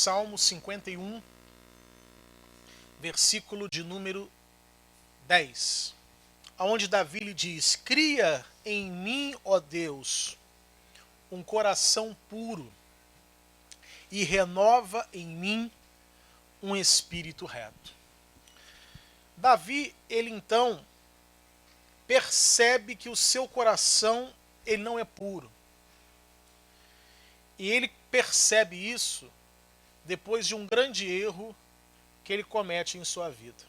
Salmo 51, versículo de número 10, onde Davi lhe diz: cria em mim, ó Deus, um coração puro e renova em mim um espírito reto. Davi, ele então percebe que o seu coração ele não é puro. E ele percebe isso depois de um grande erro que ele comete em sua vida.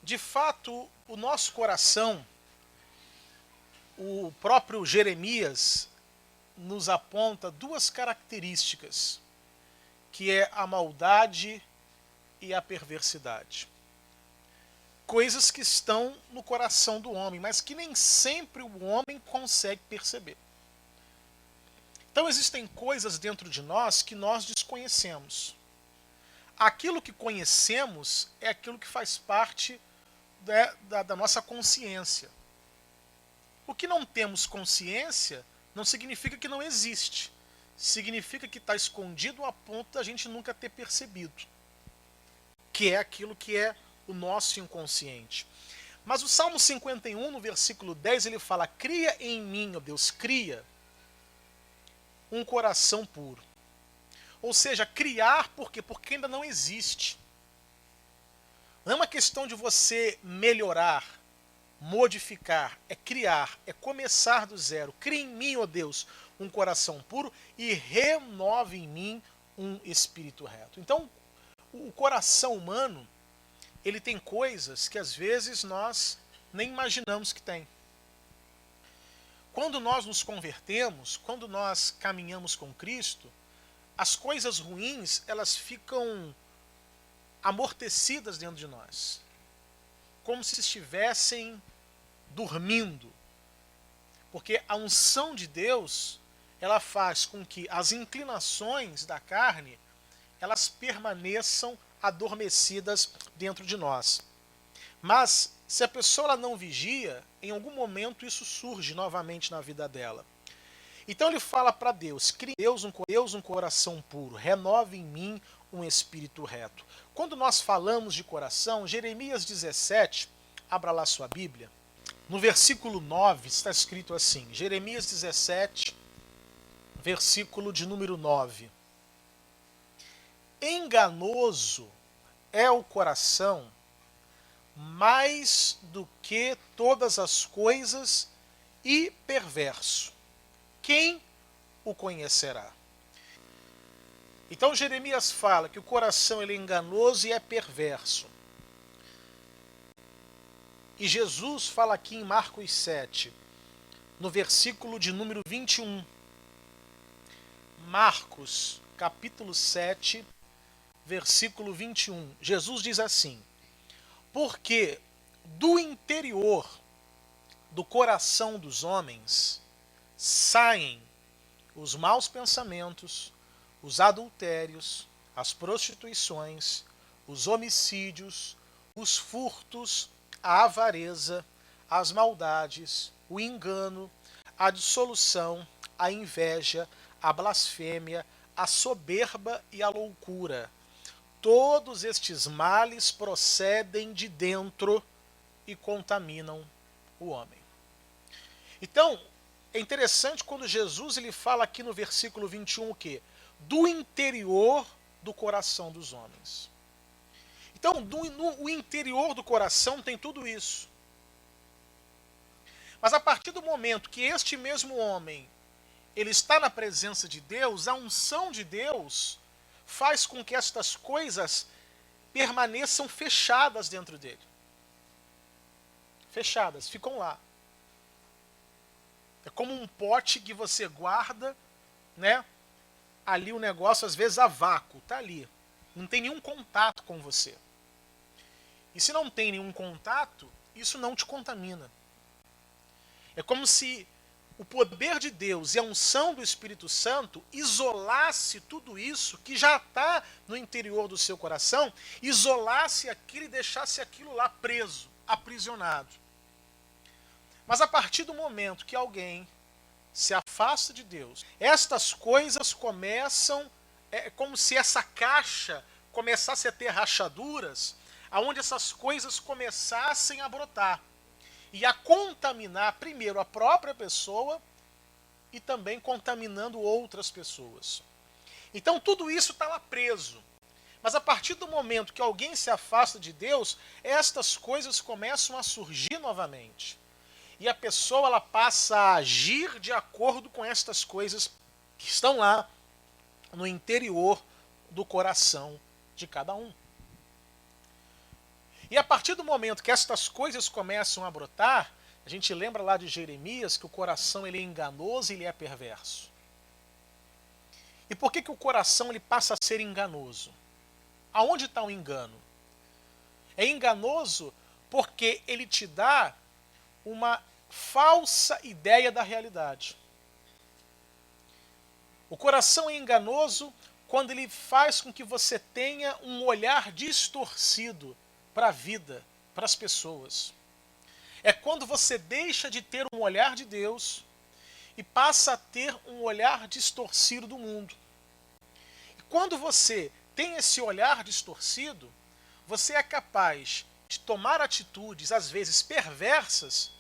De fato, o nosso coração, o próprio Jeremias nos aponta duas características, que é a maldade e a perversidade. Coisas que estão no coração do homem, mas que nem sempre o homem consegue perceber. Então existem coisas dentro de nós que nós desconhecemos. Aquilo que conhecemos é aquilo que faz parte da nossa consciência. O que não temos consciência não significa que não existe. Significa que está escondido a ponto da gente nunca ter percebido. Que é aquilo que é o nosso inconsciente. Mas o Salmo 51, no versículo 10, ele fala: cria em mim, ó Deus, cria um coração puro. Ou seja, criar por quê? Porque ainda não existe. Não é uma questão de você melhorar, modificar, é criar, é começar do zero. Cria em mim, ó Deus, um coração puro e renove em mim um espírito reto. Então, o coração humano, ele tem coisas que às vezes nós nem imaginamos que tem. Quando nós nos convertemos, quando nós caminhamos com Cristo, as coisas ruins, elas ficam amortecidas dentro de nós, como se estivessem dormindo. Porque a unção de Deus, ela faz com que as inclinações da carne, elas permaneçam adormecidas dentro de nós. Mas, se a pessoa ela não vigia, em algum momento isso surge novamente na vida dela. Então ele fala para Deus: crie Deus um coração puro, renove em mim um espírito reto. Quando nós falamos de coração, Jeremias 17, abra lá sua Bíblia, no versículo 9 está escrito assim, Jeremias 17, versículo de número 9. Enganoso é o coração mais do que todas as coisas e perverso. Quem o conhecerá? Então Jeremias fala que o coração ele é enganoso e é perverso. E Jesus fala aqui em Marcos 7, no versículo de número 21. Marcos, capítulo 7, versículo 21. Jesus diz assim: porque do interior do coração dos homens saem os maus pensamentos, os adultérios, as prostituições, os homicídios, os furtos, a avareza, as maldades, o engano, a dissolução, a inveja, a blasfêmia, a soberba e a loucura. Todos estes males procedem de dentro e contaminam o homem. Então, é interessante quando Jesus ele fala aqui no versículo 21 o quê? Do interior do coração dos homens. Então, no interior do coração tem tudo isso. Mas a partir do momento que este mesmo homem ele está na presença de Deus, a unção de Deus faz com que estas coisas permaneçam fechadas dentro dele. Fechadas, ficam lá. É como um pote que você guarda, né? Ali o negócio às vezes a vácuo, tá ali. Não tem nenhum contato com você. E se não tem nenhum contato, isso não te contamina. É como se o poder de Deus e a unção do Espírito Santo isolasse tudo isso que já está no interior do seu coração, isolasse aquilo e deixasse aquilo lá preso, aprisionado. Mas a partir do momento que alguém se afasta de Deus, estas coisas começam é como se essa caixa começasse a ter rachaduras, aonde essas coisas começassem a brotar e a contaminar primeiro a própria pessoa e também contaminando outras pessoas. Então tudo isso está lá preso. Mas a partir do momento que alguém se afasta de Deus, estas coisas começam a surgir novamente. E a pessoa ela passa a agir de acordo com estas coisas que estão lá no interior do coração de cada um. E a partir do momento que estas coisas começam a brotar, a gente lembra lá de Jeremias que o coração ele é enganoso e ele é perverso. E por que o coração ele passa a ser enganoso? Aonde está o engano? É enganoso porque ele te dá uma falsa ideia da realidade. O coração é enganoso quando ele faz com que você tenha um olhar distorcido para a vida, para as pessoas. É quando você deixa de ter um olhar de Deus e passa a ter um olhar distorcido do mundo. E quando você tem esse olhar distorcido, você é capaz de tomar atitudes, às vezes perversas,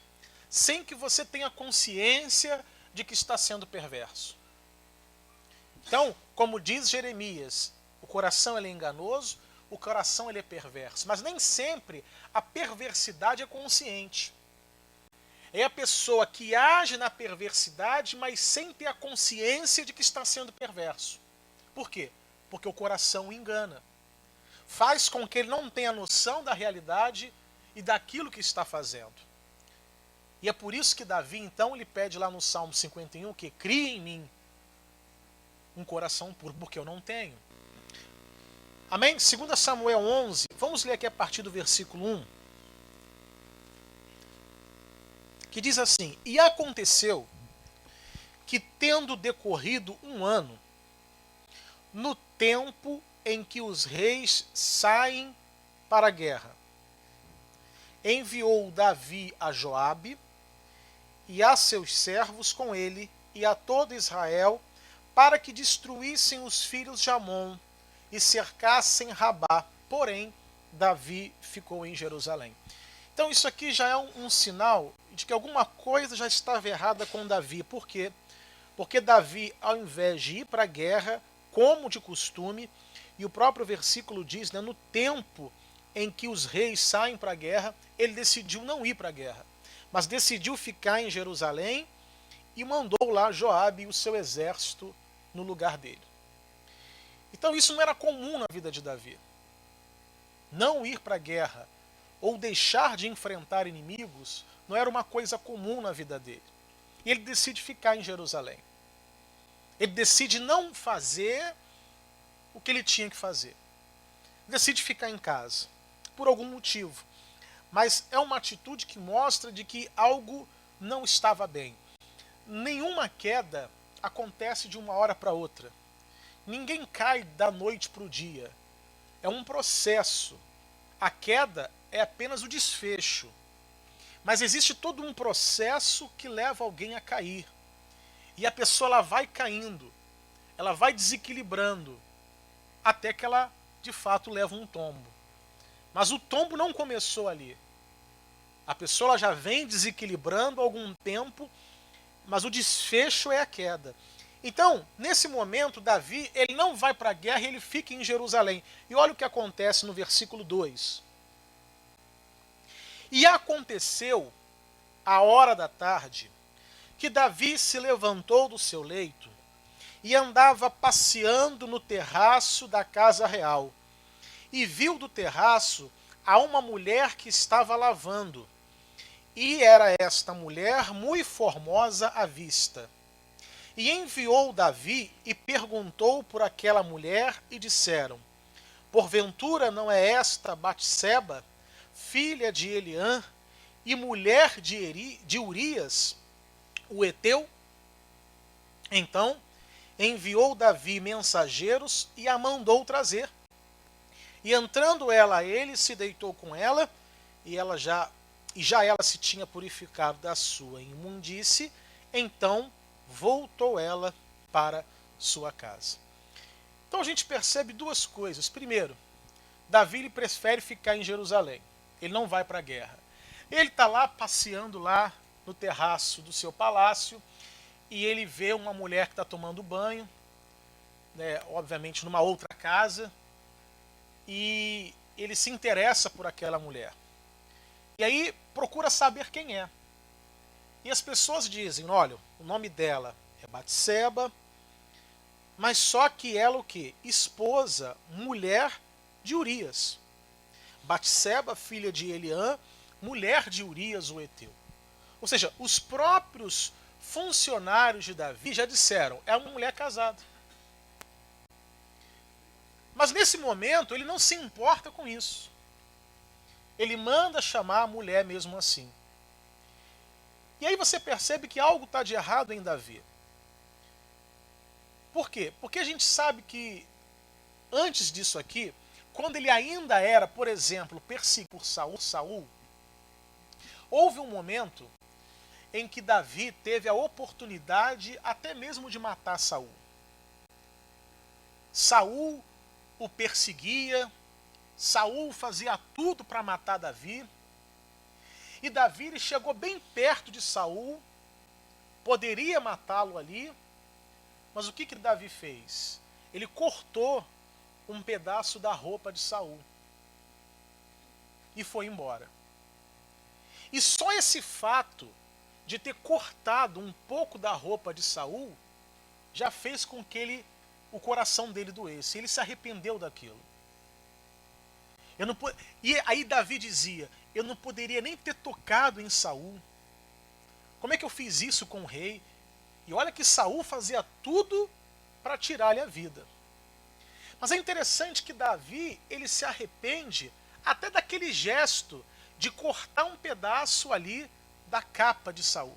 sem que você tenha consciência de que está sendo perverso. Então, como diz Jeremias, o coração ele é enganoso, o coração ele é perverso. Mas nem sempre a perversidade é consciente. É a pessoa que age na perversidade, mas sem ter a consciência de que está sendo perverso. Por quê? Porque o coração o engana. Faz com que ele não tenha noção da realidade e daquilo que está fazendo. E é por isso que Davi, então, ele pede lá no Salmo 51 que crie em mim um coração puro, porque eu não tenho. Amém? 2 Samuel 11, vamos ler aqui a partir do versículo 1. Que diz assim: E aconteceu que, tendo decorrido um ano, no tempo em que os reis saem para a guerra, enviou Davi a Joabe e a seus servos com ele e a todo Israel para que destruíssem os filhos de Amon e cercassem Rabá. Porém, Davi ficou em Jerusalém. Então isso aqui já é um sinal de que alguma coisa já estava errada com Davi. Por quê? Porque Davi, ao invés de ir para a guerra, como de costume, e o próprio versículo diz, né, no tempo em que os reis saem para a guerra, ele decidiu não ir para a guerra, mas decidiu ficar em Jerusalém e mandou lá Joabe e o seu exército no lugar dele. Então isso não era comum na vida de Davi. Não ir para a guerra ou deixar de enfrentar inimigos não era uma coisa comum na vida dele. E ele decide ficar em Jerusalém. Ele decide não fazer o que ele tinha que fazer. Decide ficar em casa, por algum motivo. Mas é uma atitude que mostra de que algo não estava bem. Nenhuma queda acontece de uma hora para outra. Ninguém cai da noite para o dia. É um processo. A queda é apenas o desfecho. Mas existe todo um processo que leva alguém a cair. E a pessoa ela vai caindo, ela vai desequilibrando, até que ela, de fato, leva um tombo. Mas o tombo não começou ali. A pessoa ela já vem desequilibrando há algum tempo, mas o desfecho é a queda. Então, nesse momento, Davi ele não vai para a guerra e ele fica em Jerusalém. E olha o que acontece no versículo 2. E aconteceu, à hora da tarde, que Davi se levantou do seu leito e andava passeando no terraço da casa real. E viu do terraço a uma mulher que estava lavando. E era esta mulher muito formosa à vista. E enviou Davi e perguntou por aquela mulher, e disseram: Porventura não é esta Batseba, filha de Eliã, e mulher de Urias, o heteu? Então enviou Davi mensageiros e a mandou trazer. E entrando ela a ele, se deitou com ela, e já ela se tinha purificado da sua imundície. Então voltou ela para sua casa. Então a gente percebe duas coisas. Primeiro, Davi ele prefere ficar em Jerusalém. Ele não vai para a guerra. Ele está lá passeando lá no terraço do seu palácio e ele vê uma mulher que está tomando banho, né, obviamente numa outra casa, e ele se interessa por aquela mulher. E aí procura saber quem é. E as pessoas dizem, olha, o nome dela é Batseba, mas só que ela o quê? Esposa, mulher de Urias. Batseba, filha de Eliã, mulher de Urias o Heteu. Ou seja, os próprios funcionários de Davi já disseram, é uma mulher casada. Mas nesse momento ele não se importa com isso. Ele manda chamar a mulher mesmo assim. E aí você percebe que algo está de errado em Davi. Por quê? Porque a gente sabe que antes disso aqui, quando ele ainda era, por exemplo, perseguido por Saul, houve um momento em que Davi teve a oportunidade até mesmo de matar Saul. Saul o perseguia, Saul fazia tudo para matar Davi, e Davi ele chegou bem perto de Saul, poderia matá-lo ali, mas o que Davi fez? Ele cortou um pedaço da roupa de Saul e foi embora. E só esse fato de ter cortado um pouco da roupa de Saul já fez com que o coração dele doesse. Ele se arrependeu daquilo. E aí Davi dizia, eu não poderia nem ter tocado em Saul. Como é que eu fiz isso com o rei? E olha que Saul fazia tudo para tirar-lhe a vida. Mas é interessante que Davi, ele se arrepende até daquele gesto de cortar um pedaço ali da capa de Saul.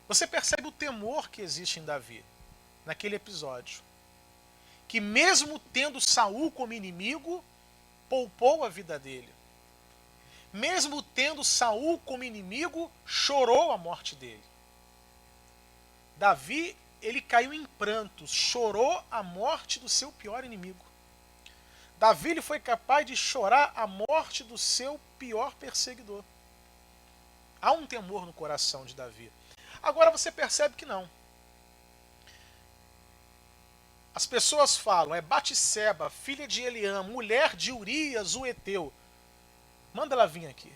Você percebe o temor que existe em Davi naquele episódio. Que mesmo tendo Saul como inimigo, poupou a vida dele. Mesmo tendo Saul como inimigo, chorou a morte dele. Davi, ele caiu em prantos, chorou a morte do seu pior inimigo. Davi ele foi capaz de chorar a morte do seu pior perseguidor. Há um temor no coração de Davi. Agora você percebe que não. As pessoas falam, é Batseba, filha de Eliã, mulher de Urias o Heteu. Manda ela vir aqui.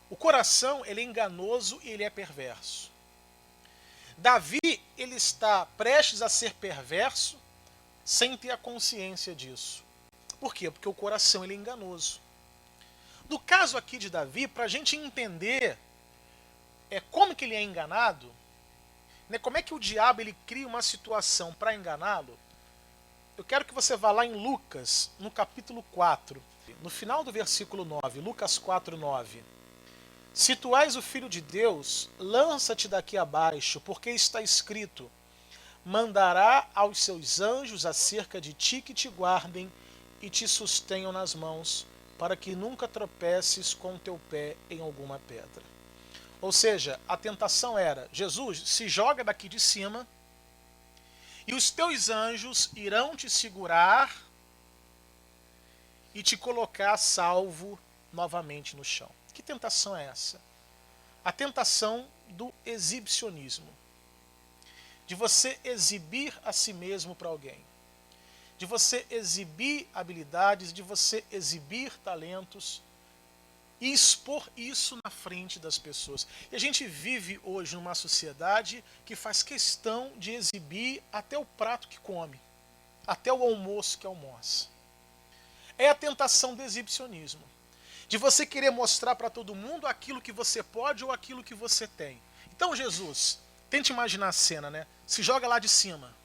O coração ele é enganoso e ele é perverso. Davi ele está prestes a ser perverso sem ter a consciência disso. Por quê? Porque o coração ele é enganoso. No caso aqui de Davi, para a gente entender como que ele é enganado, né, como é que o diabo ele cria uma situação para enganá-lo, eu quero que você vá lá em Lucas, no capítulo 4, no final do versículo 9, Lucas 4, 9. Se tu és o Filho de Deus, lança-te daqui abaixo, porque está escrito, mandará aos seus anjos acerca de ti que te guardem e te sustenham nas mãos, para que nunca tropeces com teu pé em alguma pedra. Ou seja, a tentação era, Jesus, se joga daqui de cima, e os teus anjos irão te segurar e te colocar salvo novamente no chão. Que tentação é essa? A tentação do exibicionismo. De você exibir a si mesmo para alguém. De você exibir habilidades, de você exibir talentos e expor isso na frente das pessoas. E a gente vive hoje numa sociedade que faz questão de exibir até o prato que come, até o almoço que almoça. É a tentação do exibicionismo. De você querer mostrar para todo mundo aquilo que você pode ou aquilo que você tem. Então Jesus, tente imaginar a cena, né? Se joga lá de cima.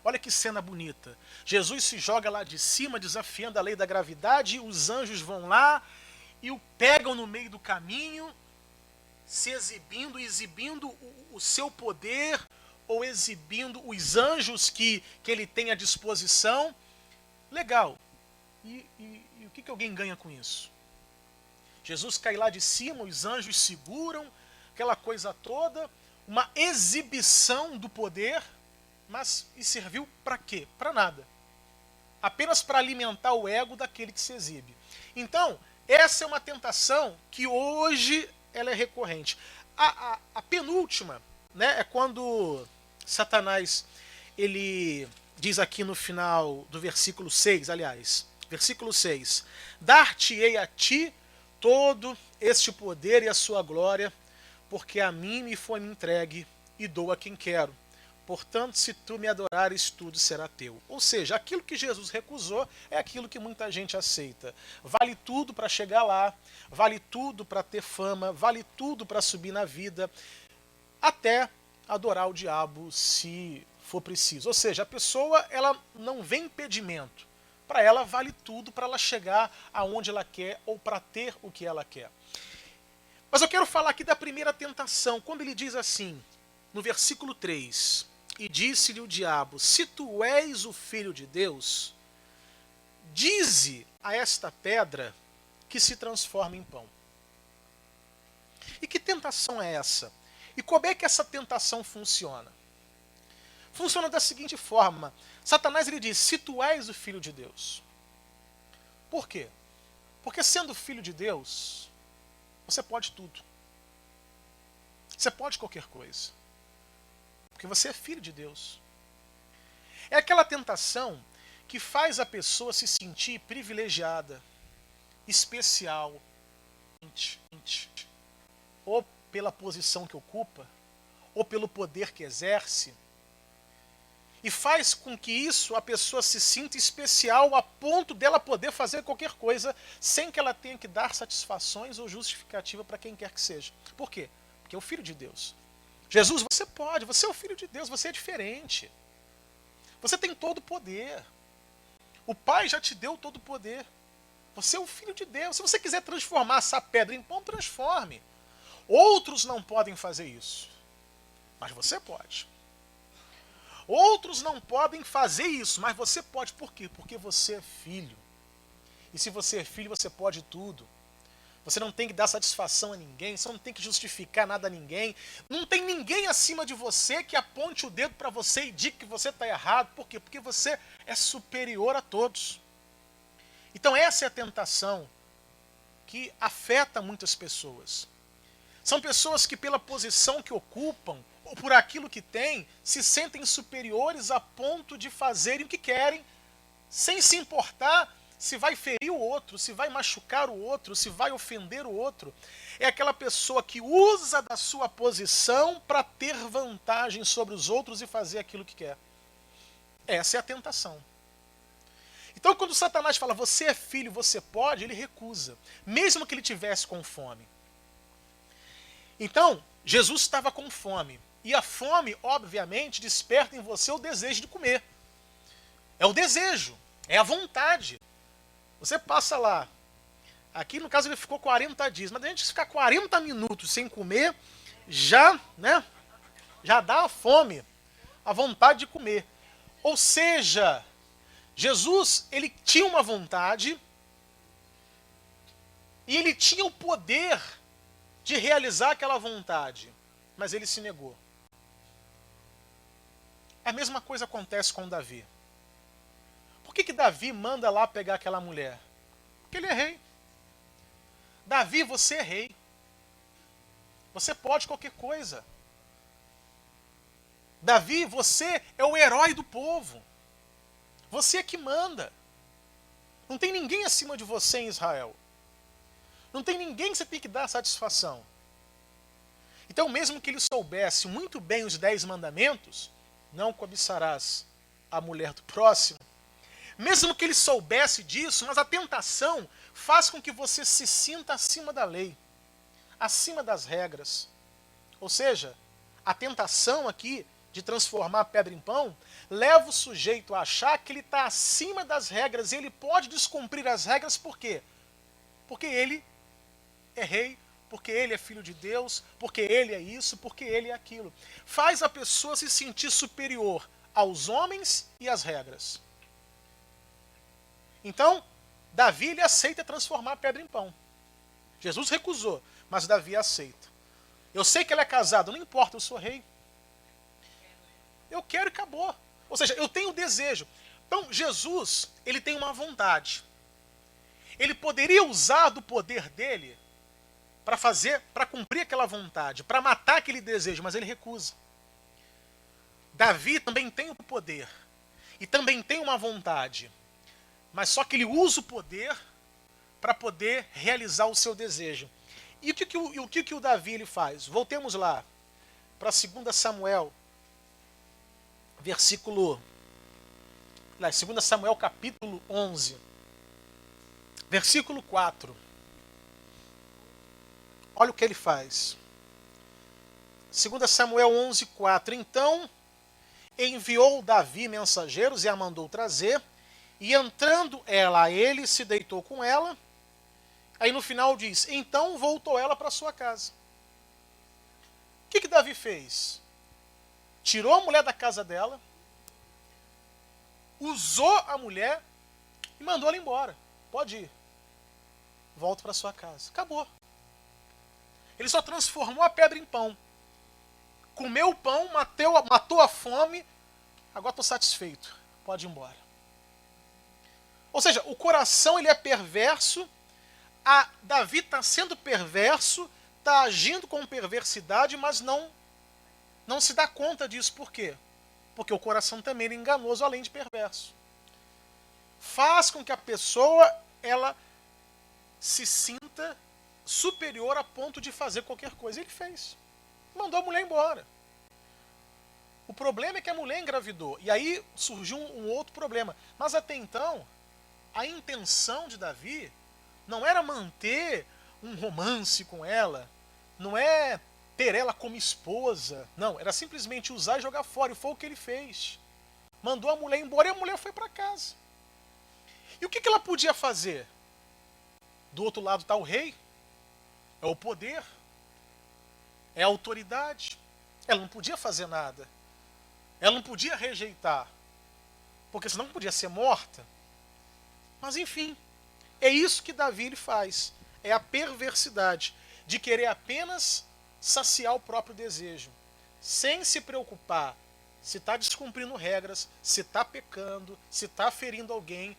Olha que cena bonita. Jesus se joga lá de cima, desafiando a lei da gravidade, os anjos vão lá e o pegam no meio do caminho, se exibindo o seu poder, ou exibindo os anjos que ele tem à disposição. Legal. E o que alguém ganha com isso? Jesus cai lá de cima, os anjos seguram, aquela coisa toda, uma exibição do poder. Mas e serviu para quê? Para nada. Apenas para alimentar o ego daquele que se exibe. Então, essa é uma tentação que hoje ela é recorrente. A penúltima, né, é quando Satanás ele diz aqui no final do versículo 6, aliás, versículo 6, dar-te-ei a ti todo este poder e a sua glória, porque a mim me foi entregue e dou a quem quero. Portanto, se tu me adorares, tudo será teu. Ou seja, aquilo que Jesus recusou é aquilo que muita gente aceita. Vale tudo para chegar lá, vale tudo para ter fama, vale tudo para subir na vida, até adorar o diabo se for preciso. Ou seja, a pessoa ela não vê impedimento. Para ela vale tudo para ela chegar aonde ela quer ou para ter o que ela quer. Mas eu quero falar aqui da primeira tentação, quando ele diz assim, no versículo 3, e disse-lhe o diabo, se tu és o filho de Deus, dize a esta pedra que se transforme em pão. E que tentação é essa? E como é que essa tentação funciona? Funciona da seguinte forma, Satanás ele diz, se tu és o filho de Deus. Por quê? Porque sendo filho de Deus, você pode tudo. Você pode qualquer coisa. Porque você é filho de Deus. É aquela tentação que faz a pessoa se sentir privilegiada, especial, ou pela posição que ocupa, ou pelo poder que exerce, e faz com que isso a pessoa se sinta especial a ponto dela poder fazer qualquer coisa sem que ela tenha que dar satisfações ou justificativa para quem quer que seja. Por quê? Porque é o filho de Deus. Jesus, você pode, você é o filho de Deus, você é diferente. Você tem todo o poder. O Pai já te deu todo o poder. Você é o filho de Deus. Se você quiser transformar essa pedra em pão, transforme. Outros não podem fazer isso. Mas você pode. Outros não podem fazer isso, mas você pode. Por quê? Porque você é filho. E se você é filho, você pode tudo. Você não tem que dar satisfação a ninguém, você não tem que justificar nada a ninguém. Não tem ninguém acima de você que aponte o dedo para você e diga que você está errado. Por quê? Porque você é superior a todos. Então essa é a tentação que afeta muitas pessoas. São pessoas que pela posição que ocupam, ou por aquilo que têm, se sentem superiores a ponto de fazerem o que querem, sem se importar se vai ferir o outro, se vai machucar o outro, se vai ofender o outro. É aquela pessoa que usa da sua posição para ter vantagem sobre os outros e fazer aquilo que quer. Essa é a tentação. Então quando Satanás fala, você é filho, você pode, ele recusa, mesmo que ele tivesse com fome. Então, Jesus estava com fome. E a fome, obviamente, desperta em você o desejo de comer. É o desejo, é a vontade. Você passa lá, aqui no caso ele ficou 40 dias, mas a gente ficar 40 minutos sem comer, já dá a fome, a vontade de comer. Ou seja, Jesus, ele tinha uma vontade e ele tinha o poder de realizar aquela vontade, mas ele se negou. A mesma coisa acontece com Davi. Por que Davi manda lá pegar aquela mulher? Porque ele é rei. Davi, você é rei. Você pode qualquer coisa. Davi, você é o herói do povo. Você é que manda. Não tem ninguém acima de você em Israel. Não tem ninguém que você tem que dar satisfação. Então, mesmo que ele soubesse muito bem os 10 mandamentos, não cobiçarás a mulher do próximo, mesmo que ele soubesse disso, mas a tentação faz com que você se sinta acima da lei, acima das regras. Ou seja, a tentação aqui de transformar a pedra em pão leva o sujeito a achar que ele está acima das regras e ele pode descumprir as regras por quê? Porque ele é rei, porque ele é filho de Deus, porque ele é isso, porque ele é aquilo. Faz a pessoa se sentir superior aos homens e às regras. Então, Davi ele aceita transformar a pedra em pão. Jesus recusou, mas Davi aceita. Eu sei que ele é casado, não importa, eu sou rei. Eu quero e acabou. Ou seja, eu tenho desejo. Então, Jesus, ele tem uma vontade. Ele poderia usar do poder dele para cumprir aquela vontade, para matar aquele desejo, mas ele recusa. Davi também tem o poder e também tem uma vontade, mas só que ele usa o poder para poder realizar o seu desejo. E o que o Davi ele faz? Voltemos lá para 2 Samuel, versículo... 2 Samuel capítulo 11, versículo 4. Olha o que ele faz. 2 Samuel 11, 4. Então enviou Davi mensageiros e a mandou trazer, e entrando ela a ele, se deitou com ela. Aí no final diz, então voltou ela para sua casa. O que Davi fez? Tirou a mulher da casa dela, usou a mulher e mandou ela embora. Pode ir. Volta para sua casa. Acabou. Ele só transformou a pedra em pão. Comeu o pão, matou a fome. Agora estou satisfeito. Pode ir embora. Ou seja, o coração ele é perverso. Davi está sendo perverso, está agindo com perversidade, mas não se dá conta disso. Por quê? Porque o coração também é enganoso, além de perverso. Faz com que a pessoa ela se sinta superior a ponto de fazer qualquer coisa. Ele fez. Mandou a mulher embora. O problema é que a mulher engravidou. E aí surgiu um outro problema. Mas até então, a intenção de Davi não era manter um romance com ela, não é ter ela como esposa, não, era simplesmente usar e jogar fora, e foi o que ele fez. Mandou a mulher embora e a mulher foi para casa. E o que ela podia fazer? Do outro lado está o rei, é o poder, é a autoridade. Ela não podia fazer nada, ela não podia rejeitar, porque senão podia ser morta. Mas enfim, é isso que Davi ele faz, é a perversidade de querer apenas saciar o próprio desejo, sem se preocupar se está descumprindo regras, se está pecando, se está ferindo alguém.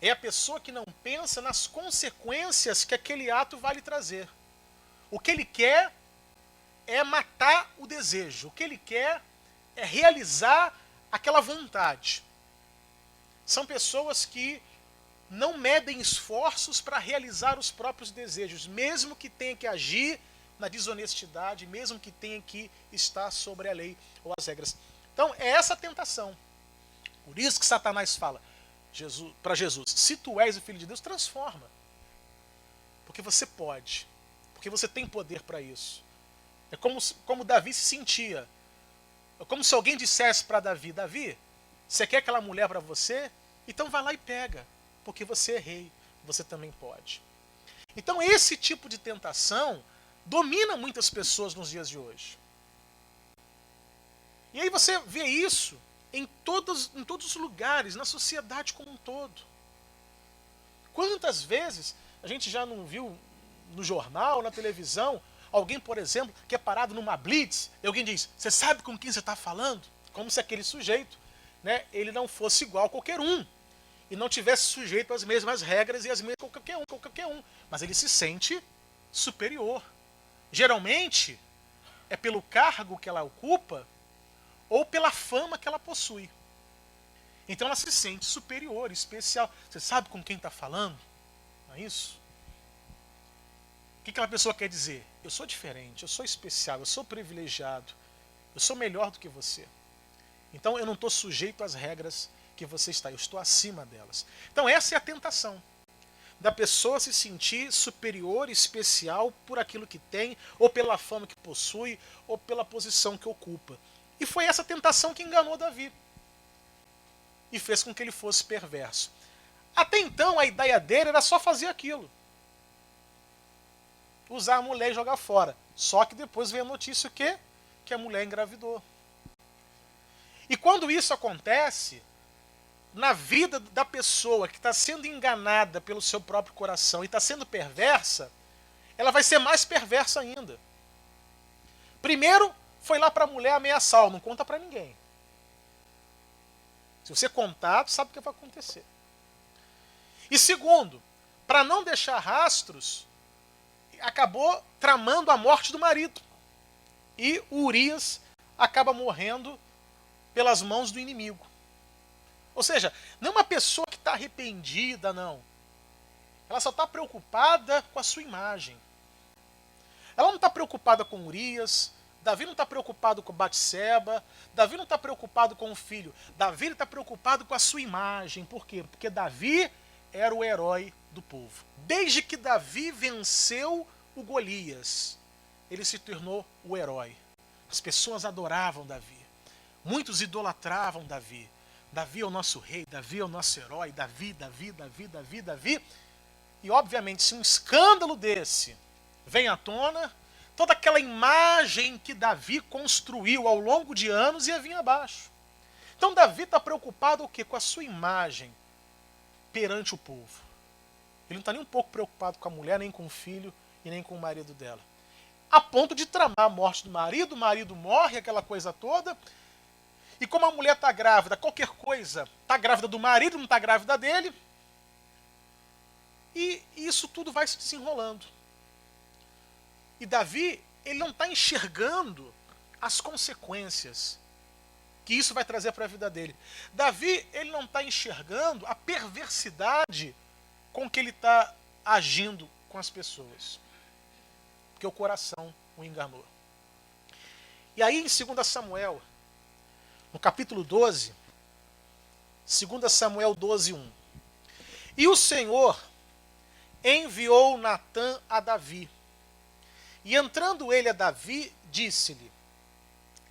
É a pessoa que não pensa nas consequências que aquele ato vai lhe trazer. O que ele quer é matar o desejo, o que ele quer é realizar aquela vontade. São pessoas que não medem esforços para realizar os próprios desejos, mesmo que tenha que agir na desonestidade, mesmo que tenha que estar sobre a lei ou as regras. Então, é essa a tentação. Por isso que Satanás fala para Jesus, se tu és o Filho de Deus, transforma. Porque você pode. Porque você tem poder para isso. É como Davi se sentia. É como se alguém dissesse para Davi, Davi, você quer aquela mulher para você? Então vai lá e pega. Porque você é rei. Você também pode. Então esse tipo de tentação domina muitas pessoas nos dias de hoje. E aí você vê isso em todos os lugares, na sociedade como um todo. Quantas vezes a gente já não viu no jornal, na televisão, alguém, por exemplo, que é parado numa blitz, e alguém diz, você sabe com quem você está falando? Como se aquele sujeito, né, ele não fosse igual a qualquer um, e não tivesse sujeito às mesmas regras e às mesmas qualquer um. Mas ele se sente superior. Geralmente, é pelo cargo que ela ocupa, ou pela fama que ela possui. Então ela se sente superior, especial. Você sabe com quem está falando? Não é isso? O que aquela pessoa quer dizer? Eu sou diferente, eu sou especial, eu sou privilegiado, eu sou melhor do que você. Então eu não estou sujeito às regras que você está, eu estou acima delas. Então essa é a tentação. Da pessoa se sentir superior, especial por aquilo que tem, ou pela fama que possui, ou pela posição que ocupa. E foi essa tentação que enganou Davi. E fez com que ele fosse perverso. Até então, a ideia dele era só fazer aquilo. Usar a mulher e jogar fora. Só que depois veio a notícia que a mulher engravidou. E quando isso acontece, na vida da pessoa que está sendo enganada pelo seu próprio coração e está sendo perversa, ela vai ser mais perversa ainda. Primeiro, foi lá para a mulher ameaçar, não conta para ninguém. Se você contar, tu sabe o que vai acontecer. E segundo, para não deixar rastros, acabou tramando a morte do marido. E o Urias acaba morrendo pelas mãos do inimigo. Ou seja, não é uma pessoa que está arrependida, não. Ela só está preocupada com a sua imagem. Ela não está preocupada com Urias, Davi não está preocupado com Batseba, Davi não está preocupado com o filho. Davi está preocupado com a sua imagem. Por quê? Porque Davi era o herói do povo. Desde que Davi venceu o Golias, ele se tornou o herói. As pessoas adoravam Davi. Muitos idolatravam Davi. Davi é o nosso rei, Davi é o nosso herói, Davi. E obviamente, se um escândalo desse vem à tona, toda aquela imagem que Davi construiu ao longo de anos ia vir abaixo. Então Davi está preocupado o quê? Com a sua imagem perante o povo. Ele não está nem um pouco preocupado com a mulher, nem com o filho e nem com o marido dela. A ponto de tramar a morte do marido, o marido morre, aquela coisa toda. E como a mulher está grávida, qualquer coisa, está grávida do marido, não está grávida dele. E isso tudo vai se desenrolando. E Davi, ele não está enxergando as consequências que isso vai trazer para a vida dele. Davi, ele não está enxergando a perversidade com que ele está agindo com as pessoas. Porque o coração o enganou. E aí em 2 Samuel, no capítulo 12, 2 Samuel 12, 1. E o Senhor enviou Natã a Davi. E entrando ele a Davi, disse-lhe: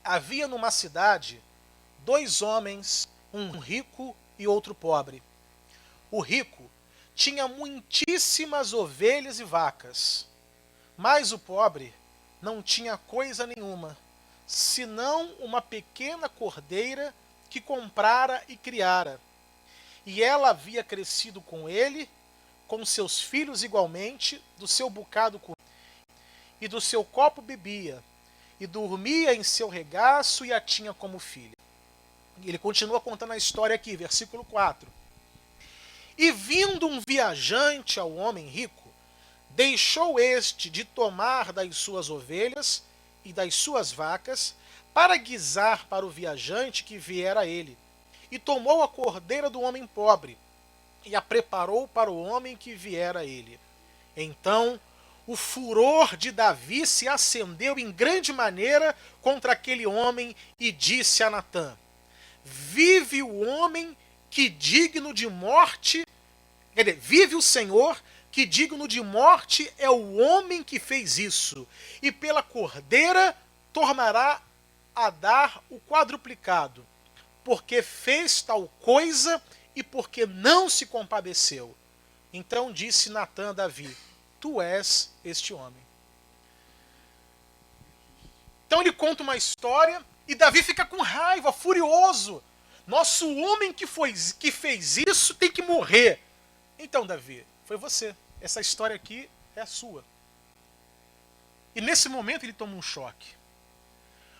havia numa cidade 2 homens, um rico e outro pobre. O rico tinha muitíssimas ovelhas e vacas, mas o pobre não tinha coisa nenhuma, senão uma pequena cordeira que comprara e criara. E ela havia crescido com ele, com seus filhos igualmente, do seu bocado comia, e do seu copo bebia, e dormia em seu regaço e a tinha como filha. Ele continua contando a história aqui, versículo 4. E vindo um viajante ao homem rico, deixou este de tomar das suas ovelhas e das suas vacas, para guisar para o viajante que viera a ele, e tomou a cordeira do homem pobre, e a preparou para o homem que viera a ele. Então o furor de Davi se acendeu em grande maneira contra aquele homem, e disse a Natã: vive o homem que digno de morte, quer dizer, vive o Senhor, que digno de morte é o homem que fez isso, e pela cordeira tornará a dar o quadruplicado, porque fez tal coisa e porque não se compadeceu. Então disse Natã a Davi: tu és este homem. Então ele conta uma história e Davi fica com raiva, furioso. Nosso homem que fez isso tem que morrer. Então, Davi, foi você. Essa história aqui é a sua. E nesse momento ele toma um choque.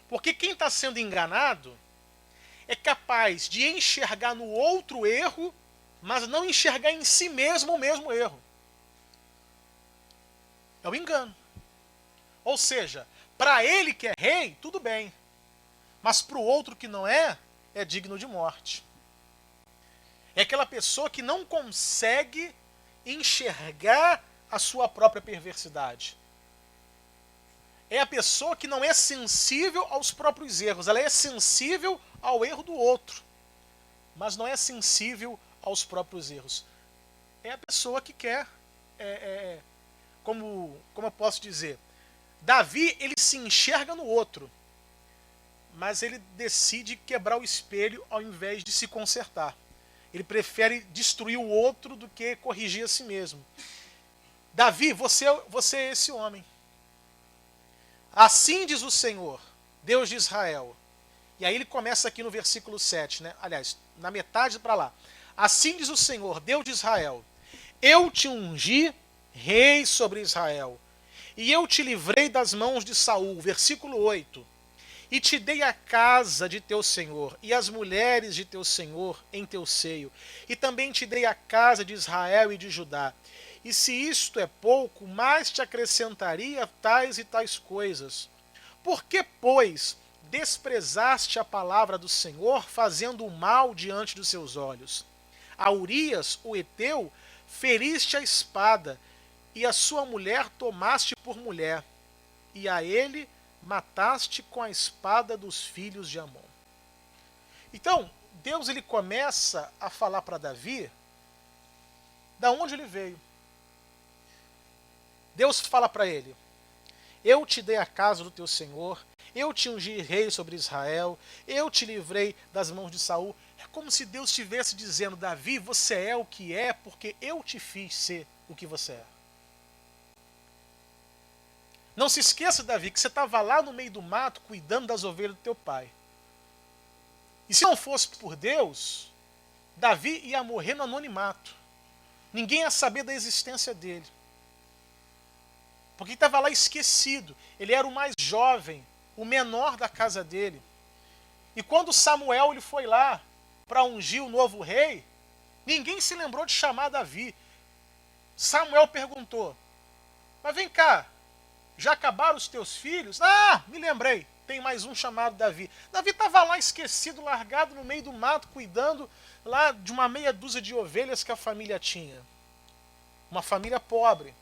Porque quem está sendo enganado é capaz de enxergar no outro erro, mas não enxergar em si mesmo o mesmo erro. É o engano. Ou seja, para ele que é rei, tudo bem. Mas para o outro que não é digno de morte. É aquela pessoa que não consegue enxergar a sua própria perversidade. É a pessoa que não é sensível aos próprios erros. Ela é sensível ao erro do outro, mas não é sensível aos próprios erros. É a pessoa que quer, como eu posso dizer, Davi, ele se enxerga no outro, mas ele decide quebrar o espelho ao invés de se consertar. Ele prefere destruir o outro do que corrigir a si mesmo. Davi, você é esse homem. Assim diz o Senhor, Deus de Israel. E aí ele começa aqui no versículo 7, né? Aliás, na metade para lá. Assim diz o Senhor, Deus de Israel: eu te ungi rei sobre Israel, e eu te livrei das mãos de Saul. Versículo 8. E te dei a casa de teu senhor, e as mulheres de teu senhor em teu seio, e também te dei a casa de Israel e de Judá. E se isto é pouco, mais te acrescentaria tais e tais coisas. Por que, pois, desprezaste a palavra do Senhor, fazendo o mal diante dos seus olhos? A Urias, o heteu, feriste a espada, e a sua mulher tomaste por mulher, e a ele mataste com a espada dos filhos de Amon. Então, Deus ele começa a falar para Davi da onde ele veio. Deus fala para ele: eu te dei a casa do teu senhor, eu te ungi rei sobre Israel, eu te livrei das mãos de Saul. É como se Deus estivesse dizendo: Davi, você é o que é porque eu te fiz ser o que você é. Não se esqueça, Davi, que você estava lá no meio do mato cuidando das ovelhas do teu pai. E se não fosse por Deus, Davi ia morrer no anonimato. Ninguém ia saber da existência dele. Porque ele estava lá esquecido. Ele era o mais jovem, o menor da casa dele. E quando Samuel ele foi lá para ungir o novo rei, ninguém se lembrou de chamar Davi. Samuel perguntou: mas vem cá, já acabaram os teus filhos? Ah, me lembrei, tem mais um chamado Davi. Davi estava lá esquecido, largado no meio do mato, cuidando lá de uma meia dúzia de ovelhas que a família tinha. Uma família pobre.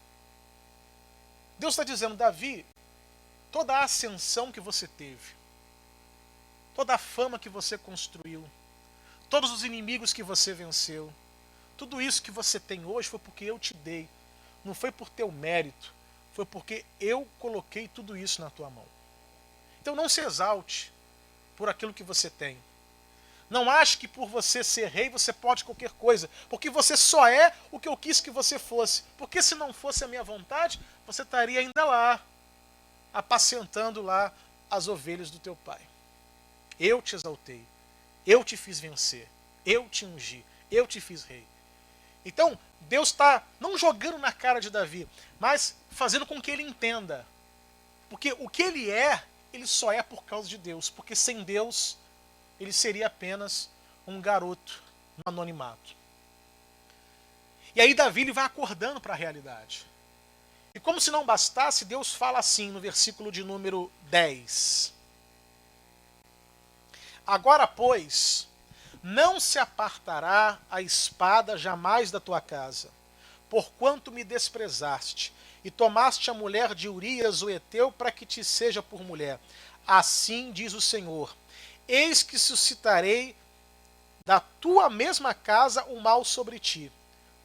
Deus está dizendo: Davi, toda a ascensão que você teve, toda a fama que você construiu, todos os inimigos que você venceu, tudo isso que você tem hoje foi porque eu te dei. Não foi por teu mérito, foi porque eu coloquei tudo isso na tua mão. Então não se exalte por aquilo que você tem. Não ache que por você ser rei você pode qualquer coisa, porque você só é o que eu quis que você fosse. Porque se não fosse a minha vontade, você estaria ainda lá, apacentando lá as ovelhas do teu pai. Eu te exaltei, eu te fiz vencer, eu te ungi, eu te fiz rei. Então, Deus está não jogando na cara de Davi, mas fazendo com que ele entenda. Porque o que ele só é por causa de Deus. Porque sem Deus, ele seria apenas um garoto no anonimato. E aí Davi ele vai acordando para a realidade. E como se não bastasse, Deus fala assim no versículo de número 10. Agora, pois, não se apartará a espada jamais da tua casa, porquanto me desprezaste, e tomaste a mulher de Urias o heteu para que te seja por mulher. Assim diz o Senhor: eis que suscitarei da tua mesma casa o mal sobre ti.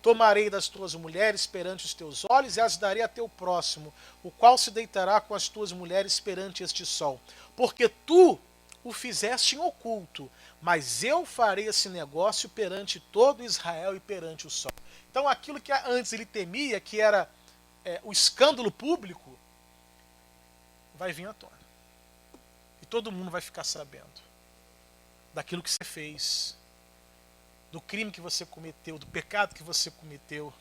Tomarei das tuas mulheres perante os teus olhos e as darei a teu próximo, o qual se deitará com as tuas mulheres perante este sol. Porque tu o fizeste em oculto, mas eu farei esse negócio perante todo Israel e perante o sol. Então aquilo que antes ele temia, que era o escândalo público, vai vir à tona. E todo mundo vai ficar sabendo daquilo que você fez, do crime que você cometeu, do pecado que você cometeu,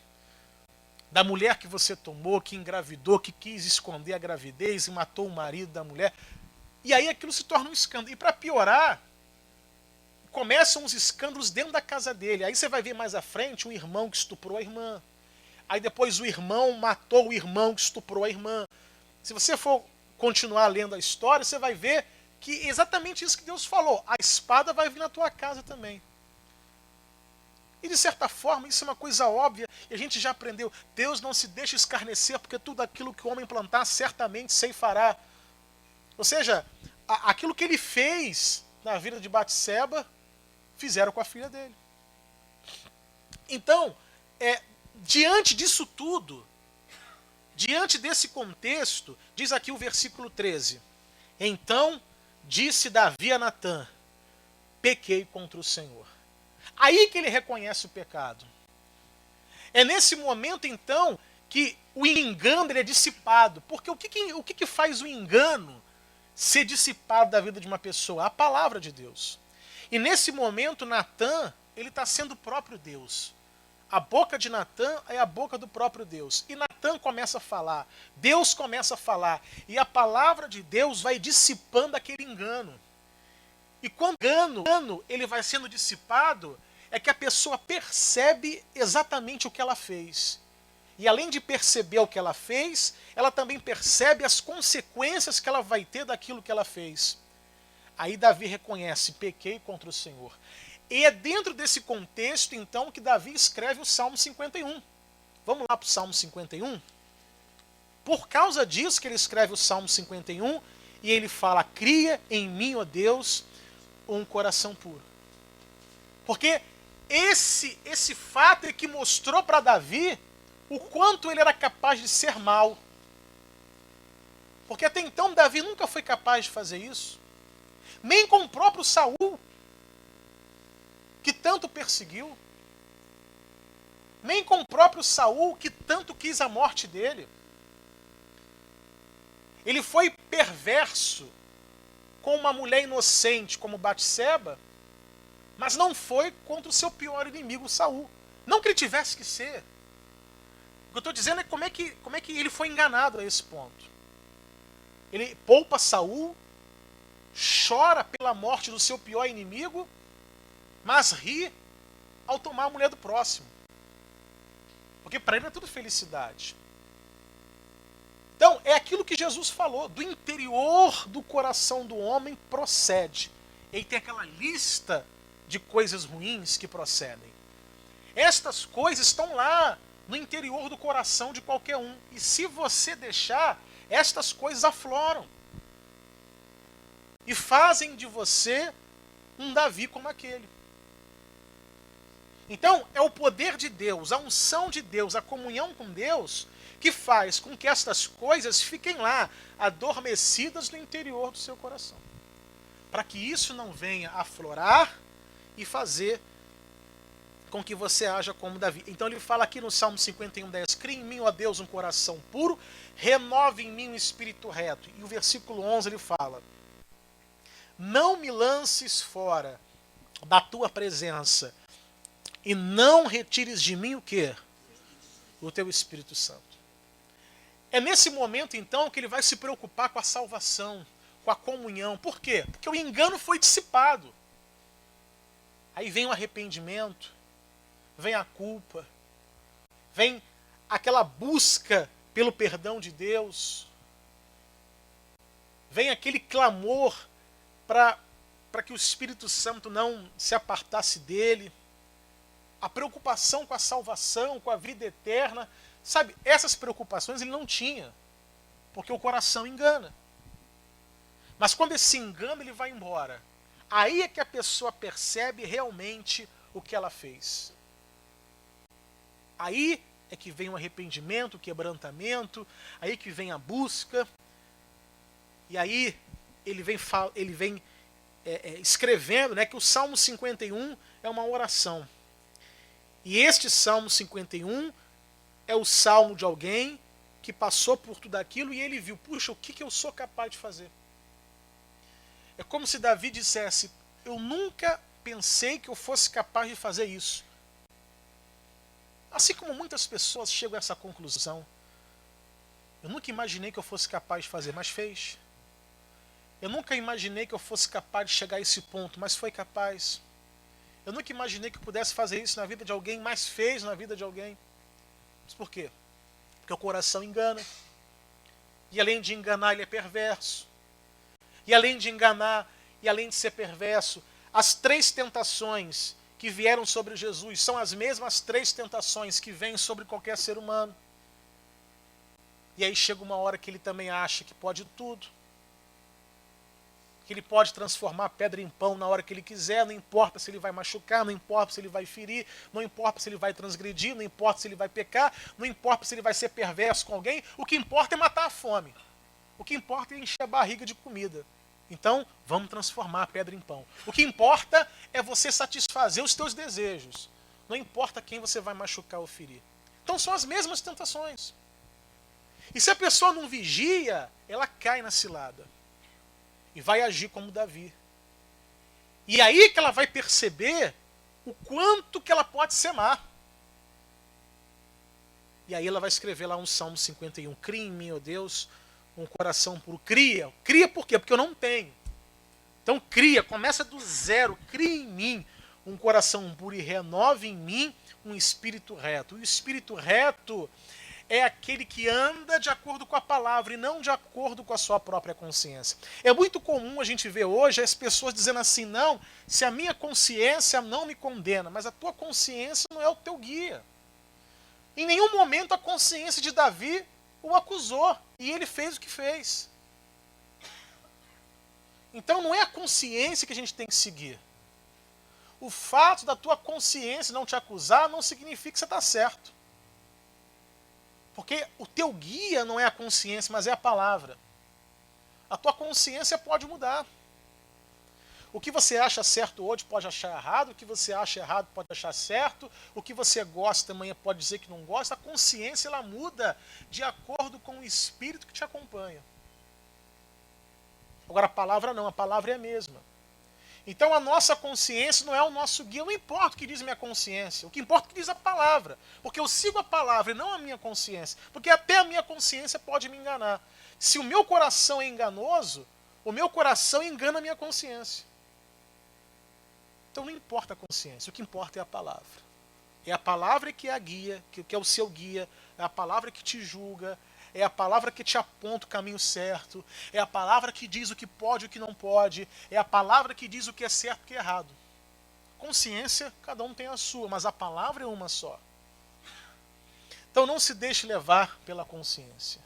da mulher que você tomou, que engravidou, que quis esconder a gravidez e matou o marido da mulher. E aí aquilo se torna um escândalo. E para piorar, começam os escândalos dentro da casa dele. Aí você vai ver mais à frente um irmão que estuprou a irmã. Aí depois o irmão matou o irmão que estuprou a irmã. Se você for continuar lendo a história, você vai ver que é exatamente isso que Deus falou. A espada vai vir na tua casa também. E de certa forma, isso é uma coisa óbvia, e a gente já aprendeu. Deus não se deixa escarnecer, porque tudo aquilo que o homem plantar, certamente ceifará. Ou seja, aquilo que ele fez na vida de Batseba, fizeram com a filha dele. Então, diante disso tudo, diante desse contexto, diz aqui o versículo 13. Então disse Davi a Natã: pequei contra o Senhor. Aí que ele reconhece o pecado. É nesse momento, então, que o engano ele é dissipado. Porque o que faz o engano ser dissipado da vida de uma pessoa? A palavra de Deus. E nesse momento, Natã, ele está sendo o próprio Deus. A boca de Natã é a boca do próprio Deus. E Natã começa a falar, Deus começa a falar, e a palavra de Deus vai dissipando aquele engano. E quando o engano ele vai sendo dissipado, é que a pessoa percebe exatamente o que ela fez. E além de perceber o que ela fez, ela também percebe as consequências que ela vai ter daquilo que ela fez. Aí Davi reconhece, pequei contra o Senhor. E é dentro desse contexto, então, que Davi escreve o Salmo 51. Vamos lá para o Salmo 51? Por causa disso que ele escreve o Salmo 51, e ele fala, cria em mim, ó Deus, um coração puro. Porque esse fato é que mostrou para Davi o quanto ele era capaz de ser mau. Porque até então Davi nunca foi capaz de fazer isso. Nem com o próprio Saul, que tanto perseguiu. Nem com o próprio Saul, que tanto quis a morte dele. Ele foi perverso com uma mulher inocente como Batseba, mas não foi contra o seu pior inimigo, Saul. Não que ele tivesse que ser. O que eu estou dizendo é como é que ele foi enganado a esse ponto. Ele poupa Saul, chora pela morte do seu pior inimigo, mas ri ao tomar a mulher do próximo. Porque para ele é tudo felicidade. Então, é aquilo que Jesus falou, do interior do coração do homem procede. Ele tem aquela lista de coisas ruins que procedem. Estas coisas estão lá no interior do coração de qualquer um. E se você deixar, estas coisas afloram. E fazem de você um Davi como aquele. Então, é o poder de Deus, a unção de Deus, a comunhão com Deus, que faz com que estas coisas fiquem lá, adormecidas no interior do seu coração. Para que isso não venha aflorar e fazer com que você haja como Davi. Então ele fala aqui no Salmo 51:10, cria em mim, ó Deus, um coração puro, renove em mim um espírito reto. E o versículo 11 ele fala, não me lances fora da tua presença e não retires de mim o quê? O teu Espírito Santo. É nesse momento então que ele vai se preocupar com a salvação, com a comunhão. Por quê? Porque o engano foi dissipado. Aí vem o arrependimento, vem a culpa, vem aquela busca pelo perdão de Deus, vem aquele clamor para que o Espírito Santo não se apartasse dele, a preocupação com a salvação, com a vida eterna. Sabe, essas preocupações ele não tinha, porque o coração engana. Mas quando esse engano ele vai embora, aí é que a pessoa percebe realmente o que ela fez. Aí é que vem o arrependimento, o quebrantamento, aí que vem a busca, e aí ele vem escrevendo, né, que o Salmo 51 é uma oração. E este Salmo 51 é o salmo de alguém que passou por tudo aquilo e ele viu, puxa, o que eu sou capaz de fazer? É como se Davi dissesse, eu nunca pensei que eu fosse capaz de fazer isso. Assim como muitas pessoas chegam a essa conclusão, eu nunca imaginei que eu fosse capaz de fazer, mas fez. Eu nunca imaginei que eu fosse capaz de chegar a esse ponto, mas foi capaz. Eu nunca imaginei que eu pudesse fazer isso na vida de alguém, mas fez na vida de alguém. Mas por quê? Porque o coração engana. E além de enganar, ele é perverso. E além de enganar, e além de ser perverso, as três tentações que vieram sobre Jesus são as mesmas três tentações que vêm sobre qualquer ser humano. E aí chega uma hora que ele também acha que pode tudo. Que ele pode transformar pedra em pão na hora que ele quiser, não importa se ele vai machucar, não importa se ele vai ferir, não importa se ele vai transgredir, não importa se ele vai pecar, não importa se ele vai ser perverso com alguém, o que importa é matar a fome. O que importa é encher a barriga de comida. Então, vamos transformar a pedra em pão. O que importa é você satisfazer os teus desejos. Não importa quem você vai machucar ou ferir. Então são as mesmas tentações. E se a pessoa não vigia, ela cai na cilada. E vai agir como Davi. E aí que ela vai perceber o quanto que ela pode ser má. E aí ela vai escrever lá um Salmo 51. Cria em mim, ó Deus, um coração puro. Cria. Cria por quê? Porque eu não tenho. Então cria, começa do zero. Cria em mim um coração puro e renove em mim um espírito reto. O espírito reto é aquele que anda de acordo com a palavra e não de acordo com a sua própria consciência. É muito comum a gente ver hoje as pessoas dizendo assim, não, se a minha consciência não me condena, mas a tua consciência não é o teu guia. Em nenhum momento a consciência de Davi o acusou e ele fez o que fez. Então não é a consciência que a gente tem que seguir. O fato da tua consciência não te acusar não significa que você está certo. Porque o teu guia não é a consciência, mas é a palavra. A tua consciência pode mudar. O que você acha certo hoje pode achar errado, o que você acha errado pode achar certo, o que você gosta amanhã pode dizer que não gosta. A consciência ela muda de acordo com o espírito que te acompanha. Agora a palavra não, a palavra é a mesma. Então a nossa consciência não é o nosso guia, não importa o que diz a minha consciência, o que importa é o que diz a palavra, porque eu sigo a palavra e não a minha consciência, porque até a minha consciência pode me enganar. Se o meu coração é enganoso, o meu coração engana a minha consciência. Então não importa a consciência, o que importa é a palavra. É a palavra que é a guia, que é o seu guia, é a palavra que te julga, é a palavra que te aponta o caminho certo, é a palavra que diz o que pode e o que não pode, é a palavra que diz o que é certo e o que é errado. Consciência, cada um tem a sua, mas a palavra é uma só. Então não se deixe levar pela consciência.